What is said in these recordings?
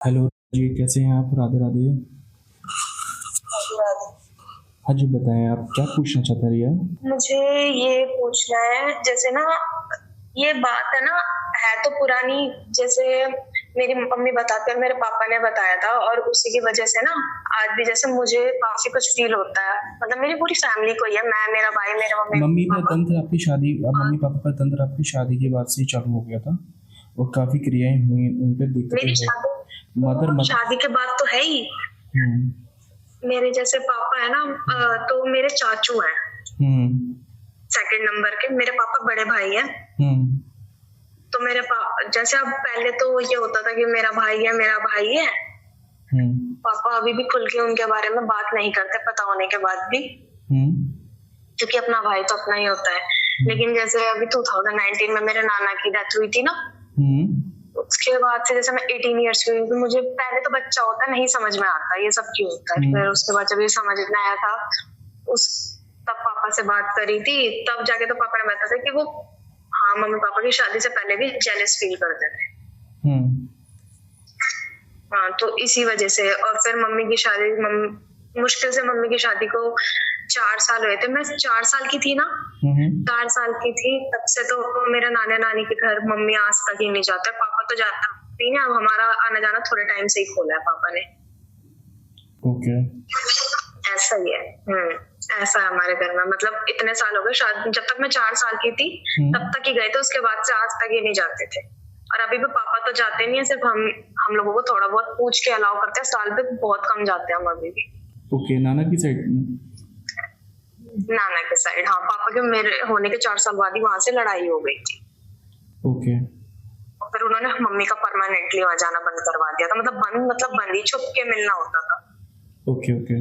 Hello जी, कैसे हैं आप? राधे राधे। हाँ जी, बताएं आप क्या पूछना चाहते हैं रिया? मुझे ये पूछना है, जैसे ना ये बात है ना, है तो पुरानी। जैसे मेरी मम्मी बताते हैं, मेरे पापा ने बताया था, और उसी की वजह से ना आज भी जैसे मुझे काफी कुछ फील होता है। मतलब मेरी पूरी फैमिली को ही है, मैं, मेरा भाई, मेरे मम्मी मम्मी का पापा। तंत्र आपकी शादी और मम्मी पापा का तंत्र आपकी शादी के बाद से ही चालू हो गया था और काफी क्रियाएं हुई, उन पे दिक्कतें मेरी हो। शादी मदर तो मत शादी के बाद तो है ही। हम्म। मेरे जैसे पापा है ना, तो मेरे चाचू हैं हम्म। सेकंड नंबर के। मेरे पापा बड़े भाई हैं। हम्म। तो मेरे पापा जैसे, अब पहले तो ये होता था कि मेरा भाई है, मेरा भाई है। हम्म। पापा अभी भी खुल के उनके बारे में बात नहीं करते, पता होने के बाद भी, हम्म। क्योंकि अपना भाई तो अपना ही होता है। लेकिन जैसे अभी 2019 में मेरे नाना की डेथ हुई थी ना, उसके बाद से जैसे मैं 18 ईयर्स की हुई, तो मुझे पहले तो बच्चा होता है, नहीं समझ में आता ये सब क्यों होता है। फिर उसके बाद जब ये समझ में आया था, उस तब पापा से बात करी थी, तब जाके तो पापा ने बताया था कि वो, हाँ, मम्मी पापा की शादी से पहले भी जेलस फील करते थे। हाँ, तो इसी वजह से। और फिर मम्मी की शादी, मुश्किल से मम्मी की शादी को 4 साल हुए थे। मैं 4 साल की थी ना, 4 साल की थी तब से तो मेरा नाना नानी के घर मम्मी आज तक ही नहीं जाता। पापा तो जाता ही नहीं, अब हमारा आना जाना थोड़े टाइम से ही खोला है पापा ने। ओके। ऐसा ही है। ऐसा है हमारे घर में। मतलब इतने साल हो गए शादी, जब तक मैं 4 साल की थी तब तक ही गए थे, उसके बाद से आज तक ही नहीं जाते थे। और अभी भी पापा तो जाते नहीं है, सिर्फ हम लोगों को थोड़ा बहुत पूछ के अलाउ करते हैं, साल पे बहुत कम जाते हैं हम अभी भी। ओके, नाना की साइड में। नाना के साइड, हाँ। पापा के मेरे होने के 4 साल बाद ही वहां से लड़ाई हो गई थी। ओके। और फिर उन्होंने मम्मी का परमानेंटली वहां जाना बंद करवा दिया था। मतलब बंद ही, छुप के मिलना होता था। ओके। ओके।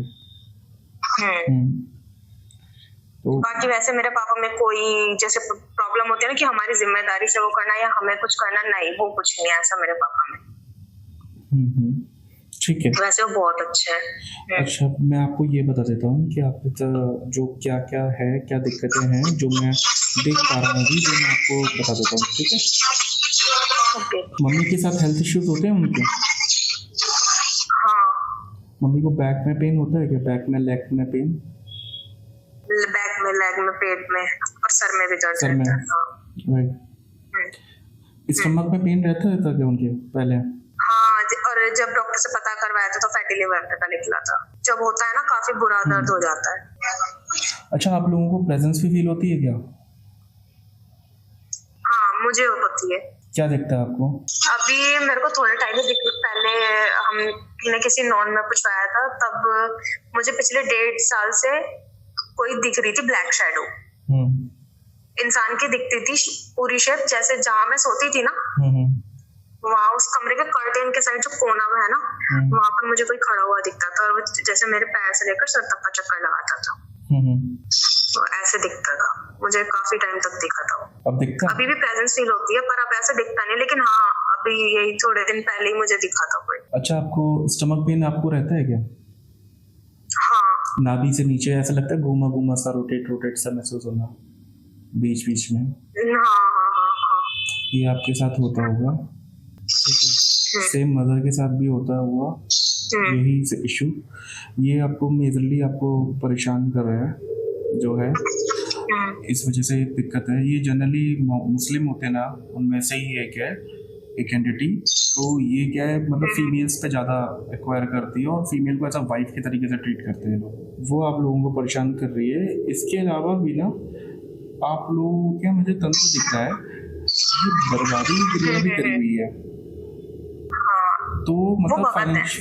तो बाकी वैसे मेरे पापा में कोई जैसे प्रॉब्लम होती है ना कि हमारी जिम्मेदारी से वो करना या हमें कुछ करना, नहीं, वो कुछ नहीं है ऐसा मेरे पापा में। ठीक है। वैसे वो बहुत अच्छे हैं। अच्छा, मैं आपको ये बता देता हूँ कि आप जो क्या क्या है, क्या दिक्कतें हैं जो मैं देख पा रहा हूँ अभी, जो मैं आपको बता देता हूँ, ठीक है? मम्मी के साथ हेल्थ इश्यूज होते हैं उनके? हाँ। मम्मी को बैक में पेन होता है क्या? बैक में, लेग में पेन? बैक में, लेग में, पेट में और सर में भी दर्द सर में, राइट। स्टमक में पेन रहता था क्या उनके पहले? हाँ, और जब डॉक्टर से पता करवाया था तो फैटी लिवर का निकला था। जब होता है ना, काफी बुरा दर्द हो जाता है। अच्छा, आप लोगों को प्रेजेंस भी फील होती है क्या? हाँ, मुझे होती है। क्या दिखता है आपको? अभी मेरे को थोड़े टाइम पहले हमने किसी नॉन में पूछवाया था, तब मुझे पिछले 1.5 साल से कोई दिख रही थी ब्लैक शैडो। इंसान की दिखती थी पूरी शेप, जैसे जहां मैं सोती थी ना, वहां उस कमरे के कर्टेन के साइड जो कोना में है ना, वहां पर मुझे कोई खड़ा हुआ दिखता था, और जैसे मेरे पैर से लेकर सर तक का चक्कर लगाता था। तो ऐसे दिखता था, मुझे काफी टाइम तक दिखा था। अब दिखता? अभी भी प्रेजेंस फील होती है, पर अब ऐसे दिखता नहीं। लेकिन हाँ, अभी यही थोड़े दिन पहले ही मुझे दिखा था कोई। अच्छा, आपको स्टमक पेन आपको रहता है क्या? हाँ। नाभि से नीचे ऐसा लगता है, घूमा घूमा सा, रोटेट सा महसूस होना बीच बीच में? हाँ। ये आपके साथ होता होगा, ठीक है? सेम मदर के साथ भी होता हुआ यही इशू। ये आपको मेजरली आपको परेशान कर रहा है जो है, इस वजह से दिक्कत है। ये जनरली मुस्लिम होते हैं ना, उनमें से ही एक एंटिटी। तो ये क्या है, मतलब फीमेल्स पे ज़्यादा एक्वायर करती है और फीमेल को ऐसा वाइफ के तरीके से ट्रीट करते हैं लोग। वो आप लोगों को परेशान कर रही है। इसके अलावा भी ना, आप लोगों क्या, मुझे तंत्र दिख रहा है, ये बर्बादी की क्रिया भी करी हुई है। तो मतलब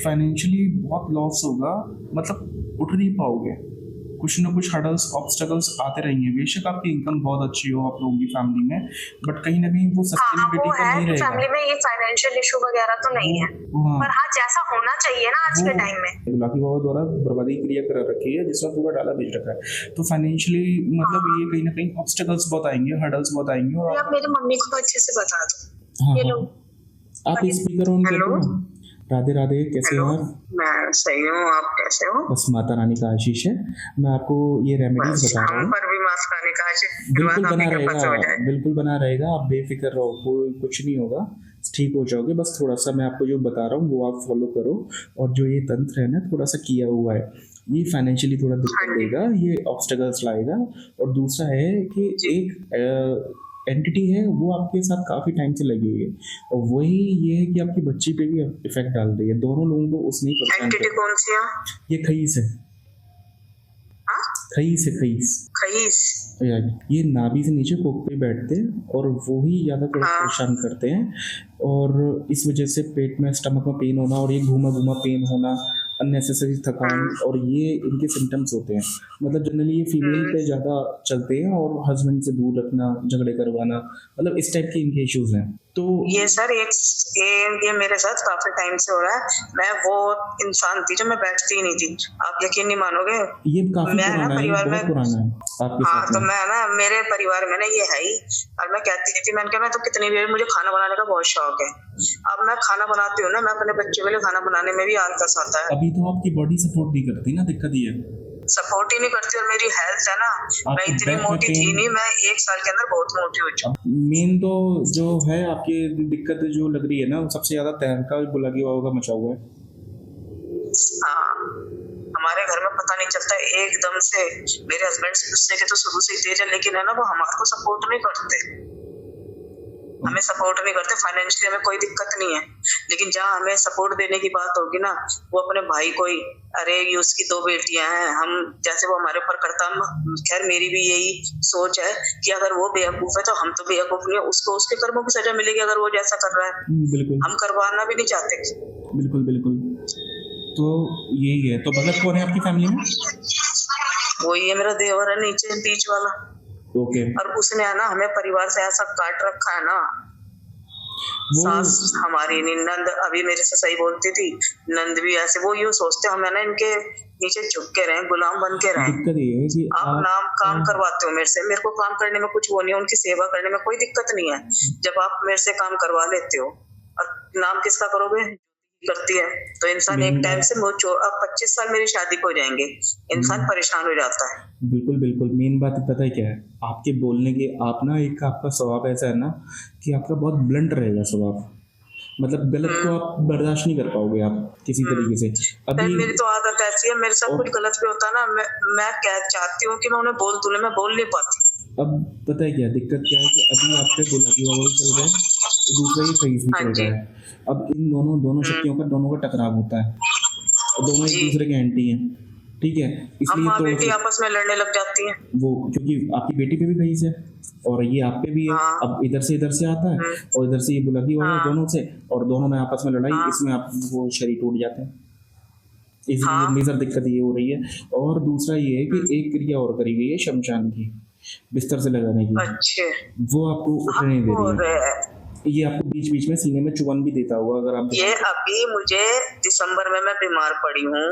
फाइनेंशियली बहुत लॉस होगा, मतलब उठ नहीं पाओगे। कुछ ना कुछ हर्डल्स, ऑब्स्टेकल्स आते रहेंगे। बेशक आपकी इनकम बहुत अच्छी हो आप लोगों की फैमिली में, बट कहीं ना कहीं वो सस्टेनेबिलिटी का नहीं रहेगा। फैमिली में ये फाइनेंशियल इशू वगैरह तो नहीं है, पर हाँ, जैसा होना चाहिए ना आज के टाइम में। लाकी बाबा द्वारा बर्बादी की क्रिया कर रखी है, जिसमें पूरा डाला बेच रखा है। तो फाइनेंशियली मतलब ये कहीं ना कहीं ऑब्स्टेकल्स बहुत आएंगे, हर्डल्स बहुत आएंगे। और आप मेरी मम्मी को अच्छे से बता दो। हाँ, आप स्पीकर ऑन कर दो ना, राधे राधे, कैसे हो हेलो। आप? मैं सही हूँ, आप कैसे हो? बस माता रानी का आशीष है। मैं आपको ये रेमेडीज बस बता रहा हम हूँ। पर भी माफ करने का बिल्कुल आशीर्वाद बना आपकी कृपा रहेगा, से हो जाए। बिल्कुल बना रहेगा, आप बेफिक्र रहो, कोई कुछ नहीं होगा, ठीक हो जाओगे। बस थोड़ा सा मैं आपको जो बता रहा हूँ वो आप फॉलो करो। और जो ये तंत्र है ना, थोड़ा सा किया हुआ है, ये फाइनेंशियली थोड़ा हाँ दिक्कत जी देगा, ये ऑब्स्टेकल्स लाएगा। और दूसरा है कि जी। एक एंटिटी है वो आपके साथ काफ़ी टाइम से लगी हुई है, और वही ये है कि आपकी बच्ची पे भी इफेक्ट डाल रही है। दोनों लोगों को उसने ही परेशान एंटिटी कर। कौन सी है? ये खईस है, हाँ? खईस है, खईस। खईस। ये नाभि से नीचे कोक पे बैठते हैं और वो ही ज़्यादा हाँ परेशान करते हैं। और इस वजह से पेट में, स्टमक में पेन होना, और ये घूमा घूमा पेन होना, अननेसेसरी थकान, और ये इनके सिम्टम्स होते हैं। मतलब जनरली ये फीमेल पे ज़्यादा चलते हैं, और हस्बैंड से दूर रखना, झगड़े करवाना, मतलब इस टाइप के इनके इश्यूज हैं। तो ये सर ये मेरे साथ काफी टाइम से हो रहा है। मैं वो इंसान थी जो मैं बैठती ही नहीं थी, आप यकीन नहीं मानोगे। ये काफी मैं ना पुराना है, ये परिवार बहुत में, पुराना है आपके हाँ साथ तो में। मैं ना मेरे परिवार में ना ये है ही। और मैं कहती थी, मैंने कहा मैं तो कितनी भी, मुझे खाना बनाने का बहुत शौक है। अब मैं खाना बनाती हूँ ना, मैं अपने बच्चों के लिए खाना बनाने में भी आलस आता है। अभी तो आपकी बॉडी सपोर्ट नहीं करती ना, दिक्कत ये है। सपोर्ट ही नहीं करती। और मेरी हेल्थ है ना, मैं आपको इतनी बैक में मोटी थी पेन, नहीं, मैं 1 साल के अंदर बहुत मोटी हो चुकी। मेन तो जो है आपकी दिक्कत जो लग रही है ना, सबसे ज्यादा तैर का बुलागी का मचा हुआ है। हाँ, हमारे घर में पता नहीं चलता, एकदम से मेरे हस्बैंड गुस्से के तो शुरू से ही तेज है, लेकिन है ना वो हमारे को सपोर्ट नहीं करते, हमें सपोर्ट नहीं करते। फाइनेंशियली हमें कोई दिक्कत नहीं है, लेकिन जहाँ हमें सपोर्ट देने की बात होगी ना, वो अपने भाई को ही, अरे ये उसकी 2 बेटियां हैं, हम जैसे वो हमारे ऊपर करता। खैर मेरी भी यही सोच है कि अगर वो बेवकूफ है तो हम तो बेवकूफ नहीं है, उसको उसके कर्मों की सजा मिलेगी अगर वो जैसा कर रहा है। बिल्कुल, हम करवाना भी नहीं चाहते। बिल्कुल बिल्कुल। तो यही है। तो भगत कौन है आपकी फैमिली में? वो ये मेरा देवर है नीचे बीच वाला। ओके। और उसने है ना हमें परिवार से ऐसा काट रखा है ना। सास हमारी नंद अभी मेरे से सही बोलती थी, नंद भी ऐसे, वो यूँ सोचते हम है ना इनके नीचे झुक के रहें, गुलाम बन के रहें। दिक्कत ये है कि आप नाम काम करवाते हो मेरे से, मेरे को काम करने में कुछ वो नहीं है, उनकी सेवा करने में कोई दिक्कत नहीं है। जब आप मेरे से काम करवा लेते हो, और नाम किसका करोगे? करती है तो इंसान एक टाइम से, अब 25 साल मेरी शादी को हो जाएंगे, इंसान परेशान हो जाता है। बिल्कुल बिल्कुल। मेन बात पता है क्या है, आपके बोलने के, आप ना एक आपका स्वभाव ऐसा है ना कि आपका बहुत ब्लंट रहेगा स्वभाव, मतलब गलत को आप बर्दाश्त नहीं कर पाओगे आप किसी तरीके से। अभी मेरी तो आदत ऐसी है, मेरे साथ कुछ गलत भी होता है ना, मैं क्या चाहती हूँ कि मैं उन्हें बोल दूं, मैं बोल नहीं पाती। अब पता है क्या दिक्कत क्या है कि अभी आप पे बुलाकी वाला चल रहा है, दूसरा ही खईस भी चल रहा है। अब इन दोनों शक्तियों का, दोनों का टकराव होता है, और दोनों एक दूसरे के एंटी हैं, ठीक है। इसलिए माँ बेटी आपस में लड़ने लग जाती है वो, क्योंकि आपकी बेटी पे भी खईस है और ये आप पे भी है। अब इधर से आता है और इधर से ये बुलाकी वाला दोनों से, और दोनों में आपस में लड़ाई, इसमें आप वो शरीर टूट जाते हैं। इसलिए मेजर दिक्कत ये हो रही है। और दूसरा ये है कि एक क्रिया और करी गई है शमशान की, बिस्तर से लगाने की। अच्छे। वो आपको उठने नहीं दे रही है। ये आपको बीच बीच में सीने में चुभन भी देता हुआ, अगर आप ये अभी मुझे दिसंबर में मैं बीमार पड़ी हूँ,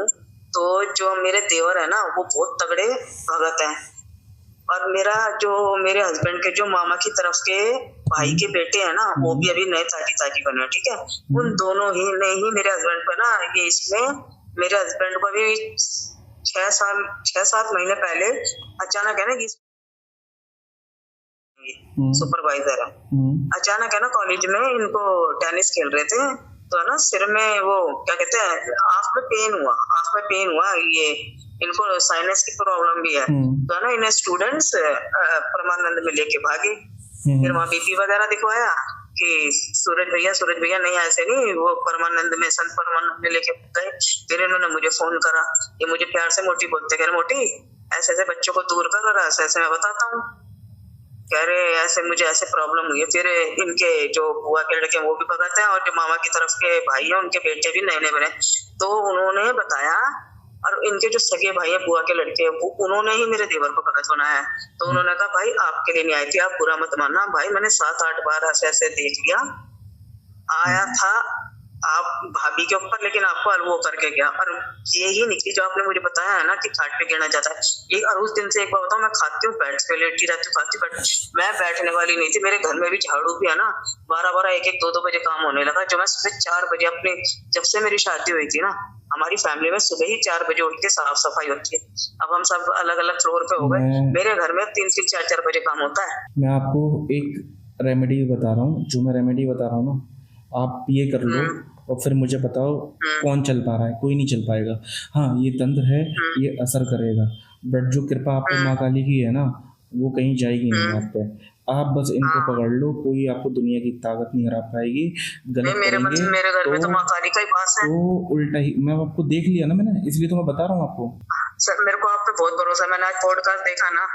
तो जो मेरे देवर है ना वो बहुत तगड़े भगत हैं, और मेरे हस्बैंड के जो मामा की तरफ के भाई के बेटे हैं ना, वो भी अभी नए ताजी बने, ठीक है। उन दोनों ही ने ही मेरे हस्बैंड को ना, ये इसमें मेरे हस्बैंड को भी 6-7 महीने पहले अचानक है ना, सुपरवाइजर है, अचानक है ना कॉलेज में इनको टेनिस खेल रहे थे, तो है ना सिर में वो क्या कहते हैं, आंख में पेन हुआ, ये इनको साइनस की प्रॉब्लम भी है, तो है ना इन्हें स्टूडेंट्स परमानंद में लेके भागे। फिर वहाँ बीपी वगैरह दिखवाया कि सूरज भैया नहीं, ऐसे नहीं, वो परमानंद में, संत परमानंद में लेके गए। फिर इन्होंने मुझे फोन करा, ये मुझे प्यार से मोटी बोलते, कह रहे मोटी ऐसे ऐसे बच्चों को दूर कर, और ऐसे ऐसे मैं बताता हूँ, कह रहे ऐसे मुझे ऐसे प्रॉब्लम हुई है। फिर इनके जो बुआ के लड़के वो भी भगत हैं, और जो मामा की तरफ के भाई हैं उनके बेटे भी नए बने, तो उन्होंने बताया, और इनके जो सगे भाई है बुआ के लड़के, उन्होंने ही मेरे देवर को भगत बनाया है। तो उन्होंने कहा भाई आपके लिए नहीं आई थी, आप बुरा मत मानना। भाई मैंने 7-8 बार ऐसे ऐसे देख लिया, आया था आप भाभी के ऊपर, लेकिन आपको वो करके गया। और यही निकली जो आपने मुझे बताया है ना कि खाट पे गिरना जाता है। एक और उस दिन से एक बार बताऊं, मैं खाती हूँ बेड पे लेटी रहती हूँ, खाती बेड। मैं बैठने वाली नहीं थी। मेरे घर में भी झाड़ू भी है ना 12-12, 1-1, 2-2 बजे काम होने लगा। जो मैं सुबह 4 बजे अपने, जब से मेरी शादी हुई थी ना, हमारी फैमिली में सुबह ही 4 बजे उठ के साफ सफाई होती है। अब हम सब अलग अलग फ्लोर पे हो गए। मेरे घर में 3-3, 4-4 बजे काम होता है। मैं आपको एक रेमेडी बता रहा हूँ, जो मैं रेमेडी बता रहा हूँ ना, आप ये कर लो और फिर मुझे बताओ कौन चल पा रहा है। कोई नहीं चल पाएगा। हाँ, ये तंत्र है, ये असर करेगा, बट जो कृपा आप पे माँ काली की है ना, वो कहीं जाएगी नहीं आप पे। आप बस इनको पकड़ लो, कोई आपको दुनिया की ताकत नहीं हरा पाएगी। गलत करेंगे मेरे घर में तो माँ काली का ही वास है। तो उल्टा ही, मैं आपको देख लिया ना मैंने, इसलिए तो मैं बता रहा हूँ आपको। सर मेरे को आप पे बहुत भरोसा है। मैंने आज पॉडकास्ट देखा ना,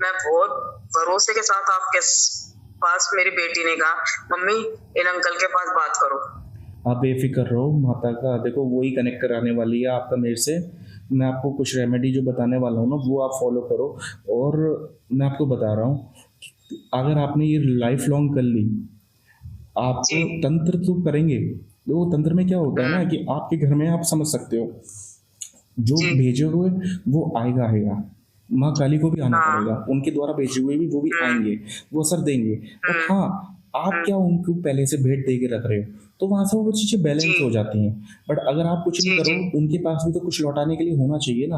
मैं बहुत भरोसे के साथ आपके पास, मेरी बेटी ने कहा मम्मी इन अंकल के पास बात करो। आप बेफिक्र रहो, माता का देखो वही कनेक्ट कराने वाली है आपका मेरे से। मैं आपको कुछ रेमेडी जो बताने वाला हूँ ना, वो आप फॉलो करो। और मैं आपको बता रहा हूँ, अगर आपने ये लाइफ लॉन्ग कर ली, आप तंत्र तो करेंगे। वो तंत्र में क्या होता है ना कि आपके घर में आप समझ सकते हो, जो भेजे हुए वो आएगा। माँ काली को भी आना पड़ेगा, उनके द्वारा भेजे हुए भी वो भी आएंगे, वो असर देंगे। और हाँ, आप क्या उनको पहले से भेंट दे के रख रहे हो, तो वहां से वो चीजें बैलेंस हो जाती हैं। बट अगर आप कुछ नहीं करो, उनके पास भी तो कुछ लौटाने के लिए होना चाहिए ना।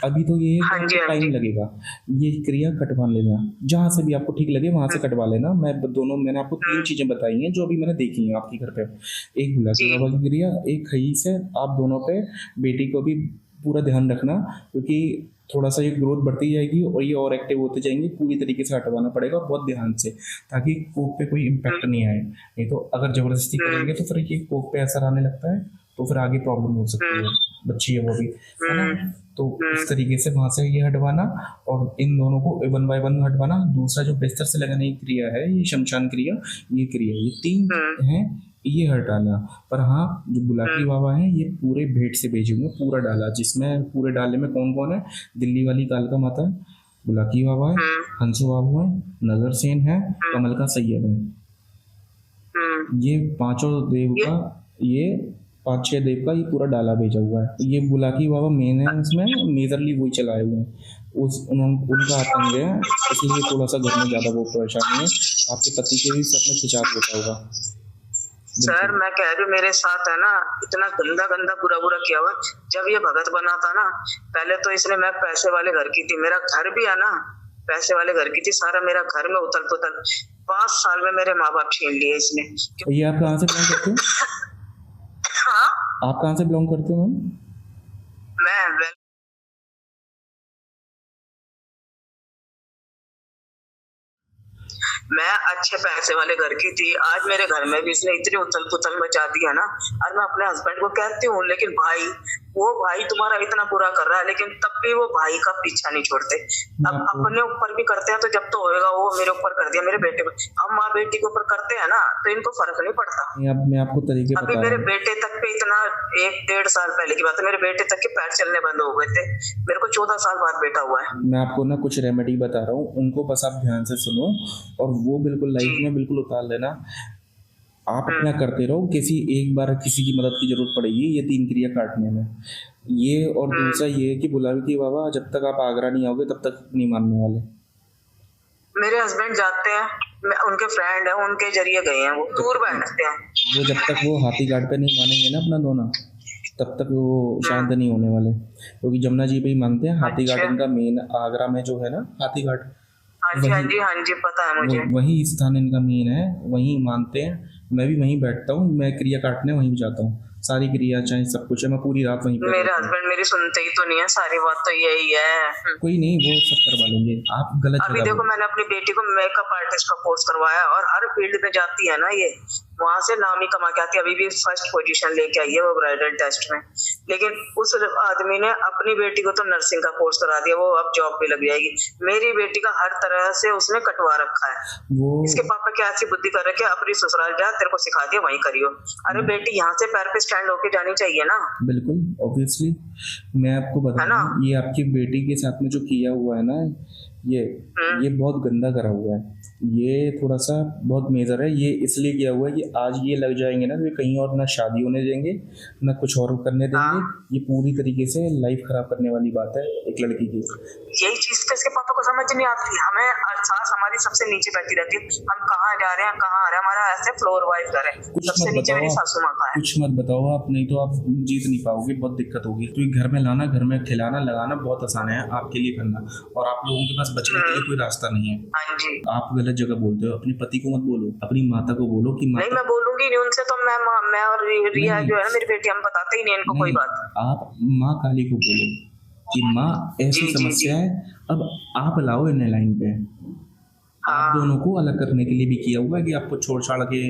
अभी तो ये है कि टाइम लगेगा। ये क्रिया कटवा लेना, जहां से भी आपको ठीक लगे वहां से कटवा लेना। मैंने आपको 3 चीजें बताई हैं जो अभी मैंने देखी हैं आपके घर पे। एक बुलाकी बाबा की क्रिया, एक खईस है। आप दोनों पे बेटी को भी पूरा ध्यान रखना, क्योंकि थोड़ा सा ये ग्रोथ बढ़ती जाएगी और ये और एक्टिव होते जाएंगे। पूरी तरीके से हटवाना पड़ेगा और बहुत ध्यान से, ताकि कोक पे कोई इम्पैक्ट नहीं आए। नहीं तो अगर जबरदस्ती करेंगे तो फिर ये कोक पे असर आने लगता है, तो फिर आगे प्रॉब्लम हो सकती है। बच्ची है वो भी, है ना। तो इस तरीके से वहां से ये हटवाना और इन दोनों को 1 बाय 1 हटवाना। दूसरा जो बिस्तर से लगाने की क्रिया है, ये शमशान क्रिया, ये क्रिया, ये 3 हैं, ये हटाना। पर हाँ, जो बुलाकी बाबा हैं ये पूरे भेंट से भेजे हुए, पूरा डाला, जिसमें पूरे डाले में कौन कौन है? दिल्ली वाली कालका माता है, बुलाकी बाबा है, हंसो बाबू है, नगर सेन है, कमल का सैयद है। ये 5 देव का, ये 5-6 देव का ये पूरा डाला भेजा हुआ है। ये बुलाकी बाबा मेन है, इसमें मेजरली वही चलाए हुए हैं। उनका आतंक है, इसलिए थोड़ा सा घर में ज्यादा वो परेशानी है। आपके पति के भी सर में खिंचाव होता होगा। सर मैं कह रही हूँ, मेरे साथ है ना इतना गंदा गंदा बुरा किया हुआ। जब ये भगत बना था ना, पहले तो इसने, मैं पैसे वाले घर की थी, मेरा घर भी है ना पैसे वाले घर की थी, सारा मेरा घर में उथल पुथल। 5 साल में मेरे माँ बाप छीन लिए इसने। ये आप कहाँ से बिलोंग करते हो? हाँ, आप कहाँ से बिलोंग करते हो मैम? मैं अच्छे पैसे वाले घर की थी। आज मेरे घर में भी इसने इतनी उथल पुथल मचा दी है ना। और मैं अपने हस्बैंड को कहती हूँ, लेकिन वो भाई तुम्हारा इतना बुरा कर रहा है, लेकिन तब भी वो भाई का पीछा नहीं छोड़ते। अब अपने ऊपर भी करते हैं, तो जब तो होएगा वो मेरे ऊपर कर दिया, मेरे बेटे को। हम माँ बेटी के ऊपर करते हैं ना, तो इनको फर्क नहीं पड़ता। मैं आपको तरीके अभी मेरे बेटे तक पे इतना, 1-1.5 साल पहले की बात है, मेरे बेटे तक के पैर चलने बंद हो गए थे। मेरे को 14 साल बाद बेटा हुआ है। मैं आपको ना कुछ रेमेडी बता रहा हूँ, उनको बस आप ध्यान से सुनो और वो बिल्कुल लाइफ में बिल्कुल उतार लेना। आप अपना करते रहो, एक बार किसी की मदद की जरूरत पड़ेगी ये 3 क्रिया काटने में। ये और दूसरा ये कि बुलाकी बाबा जब तक आप आगरा नहीं आओगे तब तक नहीं मानने वाले। मेरे हस्बैंड जाते हैं, उनके फ्रेंड है, उनके जरिए गए हैं, वो दूर बैठते हैं। वो जब तक वो हाथी घाट पे नहीं मानेंगे ना अपना दोना, तब तक वो शांत नहीं होने वाले, क्योंकि जमुना जी पे ही मानते हैं। हाथी घाट इनका मेन, आगरा में जो है ना हाथी घाट, हाँ जी पता है मुझे। वही स्थान इनका मेन है, वहीं मानते हैं। मैं भी वहीं बैठता हूँ, मैं क्रिया काटने वहीं जाता हूँ। सारी क्रिया चाहे सब कुछ है, मैं पूरी रात वहीं पे। मेरे हस्बैंड मेरी सुनते ही तो नहीं है, सारी बात तो यही है। कोई नहीं, वो सब करवा लेंगे, आप गलत। अभी देखो, मैंने अपनी बेटी को मेकअप आर्टिस्ट का कोर्स करवाया और हर फील्ड में जाती है ना ये, वहां से नाम ही कमा के आती है। अभी भी फर्स्ट पोजीशन लेके आई है वो ब्राइडल टेस्ट में। लेकिन उस आदमी ने अपनी बेटी को तो नर्सिंग का कोर्स करा दिया, वो अब जॉब भी लग जाएगी। मेरी बेटी का हर तरह से उसने कटवा रखा है। इसके पापा क्या ऐसी बुद्धि कर रखे, अपनी ससुराल जा, तेरे को सिखा दिया वहीं करियो। अरे बेटी यहाँ से पैर पे स्टैंड होके जानी चाहिए ना। बिल्कुल ऑब्वियसली। मैं आपको बता रहा हूँ, ये आपकी बेटी के साथ में जो किया हुआ है ना, ये बहुत गंदा करा हुआ है। ये थोड़ा सा बहुत मेजर है। ये इसलिए किया हुआ है कि आज ये लग जाएंगे ना तो ये कहीं और ना शादी होने देंगे ना कुछ और करने देंगे। ये पूरी तरीके से लाइफ खराब करने वाली बात है एक लड़की की। यही चीज तो इसके पापा को समझ नहीं आती। हमें एहसास हमारी सबसे नीचे बैठी रहती है, हम कहाँ जा रहे हैं कहाँ आ रहे हैं, हमारा ऐसे फ्लोर वाइज घर है, सबसे नीचे मेरी सासू माँ का है। कुछ मत बताओ आप, नहीं तो आप जीत नहीं पाओगे, बहुत दिक्कत होगी। तो घर में लाना, घर में खिलाना लगाना बहुत आसान है आपके लिए करना, और आप लोगों के पास बचने के लिए कोई रास्ता नहीं है। हाँ जी। आप गलत जगह बोलते हो। अपने पति को मत बोलो, अपनी माता को बोलो कि नहीं मैं बोलूंगी नहीं उनसे, तो मैं और रिया जो है ना मेरी बेटी, हम बताते ही नहीं इनको कोई बात। आप माँ काली को बोलो कि माँ ऐसी समस्या है, अब आप लाओ इन्हें लाइन पे। आप दोनों को अलग करने के लिए भी किया हुआ है कि आपको छोड़ छाड़ के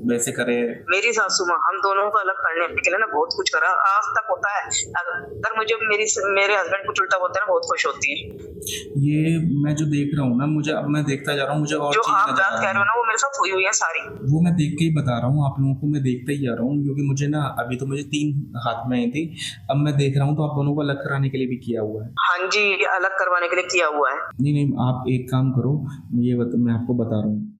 वैसे करे। मेरी सासू माँ हम दोनों को अलग करने के लिए ना बहुत कुछ करा, आज तक होता है। अगर मुझे मेरे हस्बैंड कुछ उल्टा बोलते हैं बहुत खुश होती है। ये मैं जो देख रहा हूँ ना, मुझे अब मैं देखता जा रहा हूँ, मुझे और जो आप बात कह रहे हो ना वो मेरे साथ हुई है सारी, वो मैं देख के ही बता रहा हूँ आप लोगों को। मैं देखता ही जा रहा हूँ क्योंकि मुझे ना अभी तो मुझे 3 हाथ में आई थी, अब मैं देख रहा हूँ तो आप दोनों को अलग कराने के लिए भी किया हुआ है। हाँ जी, अलग करवाने के लिए किया हुआ है। नहीं आप एक काम करो, मैं आपको बता रहा हूँ।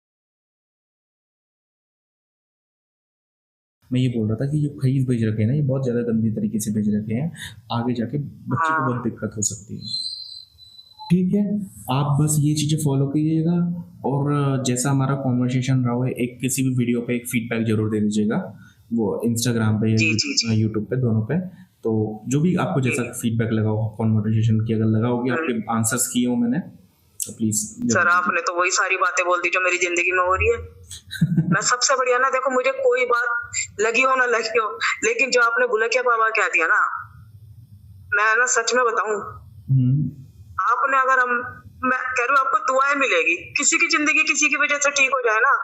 मैं ये बोल रहा था कि जो खरीद भेज रखे हैं ना, ये बहुत ज़्यादा गंदी तरीके से भेज रखे हैं, आगे जाके बच्चे को बहुत दिक्कत हो सकती है। ठीक है, आप बस ये चीज़ें फॉलो कीजिएगा, और जैसा हमारा कॉन्वर्सेशन रहा है, एक किसी भी वीडियो पे एक फीडबैक जरूर दे दीजिएगा, वो इंस्टाग्राम पे या यूट्यूब पे, दोनों पे। तो जो भी आपको जैसा फीडबैक लगा हो कॉन्वर्सेशन की, अगर लगा होगी, आपके आंसर्स किए हो मैंने, तो प्लीज। सर आपने तो वही सारी बातें बोल दी जो मेरी जिंदगी में हो रही है। मैं सबसे बढ़िया ना, देखो मुझे कोई बात लगी हो ना लगी हो, लेकिन जो आपने बुलकिया बाबा कह दिया ना, मैं ना सच में बताऊं, आपने अगर मैं कह रही हूँ आपको दुआएं मिलेगी। किसी की जिंदगी किसी की वजह से ठीक हो जाए ना,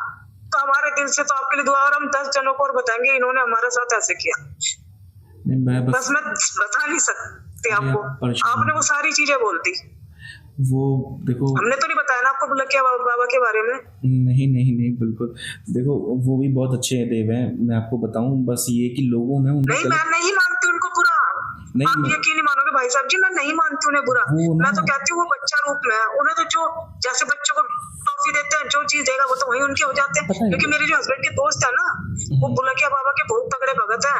तो हमारे दिल से तो आपके लिए दुआ, और हम 10 जनों को और बताएंगे इन्होंने हमारे साथ ऐसे किया। बस मैं बता नहीं सकती आपको, आपने वो सारी चीजें बोल दी। वो देखो, हमने तो नहीं बताया ना आपको बुलकिया बाबा के बारे में। नहीं बिल्कुल। देखो वो भी बहुत अच्छे देव हैं, मैं आपको बताऊं, बस ये कि लोगों ने नहीं, मैं नहीं मानती उनको बुरा। आप यकीन नहीं मानोगे भाई साहब जी, मैं नहीं मानती उन्हें बुरा। मैं तो कहती हूँ वो बच्चा रूप में है, उन्हें तो जो जैसे बच्चों को टॉफी देते हैं, जो चीज देगा वो तो वही उनके हो जाते हैं। क्योंकि मेरे जो हस्बैंड के दोस्त है ना, वो बुलकिया बाबा के बहुत तगड़े भगत है।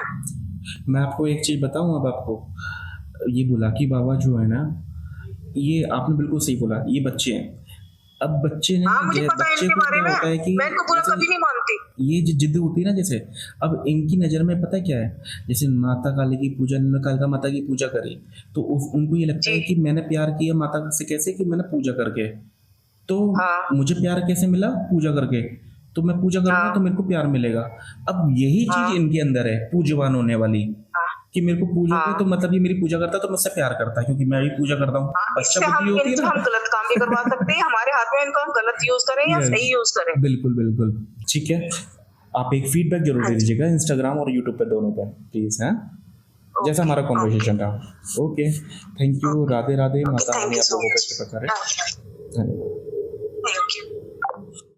मैं आपको एक चीज बताऊं, अब आपको ये बुलाकी बाबा जो है ना, ये आपने बिल्कुल सही बोला, ये बच्चे हैं। अब बच्चे ने मुझे पता है इनके बारे में, मैं इनको बुरा कभी नहीं मानती। ये जिद होती है ना, जैसे अब इनकी नज़र में पता क्या है, जैसे माता काली की पूजा, कालिका माता की पूजा करी, तो उनको ये लगता है कि मैंने प्यार किया माता से, कैसे कि मैंने पूजा करके, तो मुझे प्यार कैसे मिला, पूजा करके, तो मैं पूजा करूंगा तो मेरे को प्यार मिलेगा। अब यही चीज इनके अंदर है, पूजवान होने वाली, कि मेरे को पूजोगे तो मतलब ये मेरी पूजा करता है तो मुझसे प्यार करता है, क्योंकि मैं भी पूजा करता हूँ। बच्चा बुद्धि होती है ना, हम गलत काम भी करवा सकते हैं, हमारे हाथ में, इनको हम गलत यूज करें या सही यूज करें। बिल्कुल ठीक है। आप एक फीडबैक जरूर दे दीजिएगा इंस्टाग्राम और यूट्यूब पे, दोनों पे प्लीज, है जैसा हमारा कॉन्वर्सेशन रहा। Okay, thank you, Radhe Radhe, Mata Rani आप लोगों पे कृपा करे। धन्यवाद।